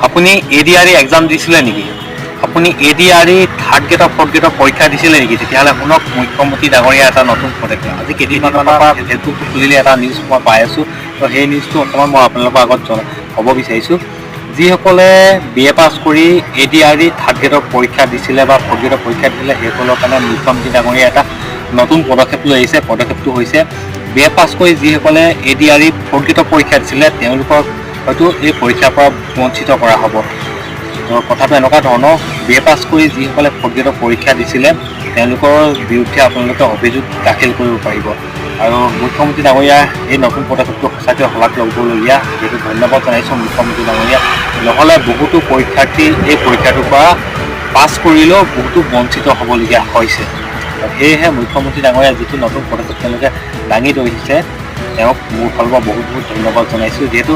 আপুনি ADRE exam দিছিলে নেকি? আপুনি ADRE থাৰ্ড গ্ৰেড ফ'ৰ্থ গ্ৰেডৰ পৰীক্ষা দিছিলে নেকি? তেতিয়াহ'লে শুনক, মুখ্যমন্ত্ৰী ডাঙৰীয়া এটা নতুন পদক্ষেপ আজি কেইদিনমানৰ পৰা ফেচবুকটো খুলিলে এটা নিউজ মই পাই আছোঁ। তো সেই নিউজটো অকণমান মই আপোনালোকৰ আগত ক'ব বিচাৰিছোঁ। যিসকলে BA পাছ কৰি ADRE থাৰ্ড গ্ৰেডৰ পৰীক্ষা দিছিলে বা ফ'ৰ্থ গ্ৰেডৰ পৰীক্ষা দিছিলে, সেইসকলৰ কাৰণে মুখ্যমন্ত্ৰী ডাঙৰীয়া এটা নতুন পদক্ষেপ লৈ আহিছে। পদক্ষেপটো হৈছে BA পাছ কৰি যিসকলে ADRE ফ'ৰ্থ গ্ৰেডৰ পৰীক্ষা দিছিলে, তেওঁলোকক হয়তো এই পৰীক্ষাৰ পৰা বঞ্চিত কৰা হ'ব। কথাটো এনেকুৱা ধৰণৰ, BA পাছ কৰি যিসকলে ফ'ৰ্থ গ্ৰেডৰ পৰীক্ষা দিছিলে, তেওঁলোকৰ বিৰুদ্ধে আপোনালোকে অভিযোগ দাখিল কৰিব পাৰিব। আৰু মুখ্যমন্ত্ৰী ডাঙৰীয়াৰ এই নতুন পদক্ষেপটো সঁচাকৈ শলাগ ল'বলগীয়া। যিহেতু ধন্যবাদ জনাইছোঁ মুখ্যমন্ত্ৰী ডাঙৰীয়া। নহ'লে বহুতো পৰীক্ষাৰ্থী এই পৰীক্ষাটোৰ পৰা পাছ কৰিলেও বহুতো বঞ্চিত হ'বলগীয়া হৈছে। সেয়েহে মুখ্যমন্ত্ৰী ডাঙৰীয়া যিটো নতুন পদক্ষেপ তেওঁলোকে দাঙি ধৰিছে, তেওঁক মোৰ ফালৰ পৰা বহুত বহুত ধন্যবাদ জনাইছোঁ। যিহেতু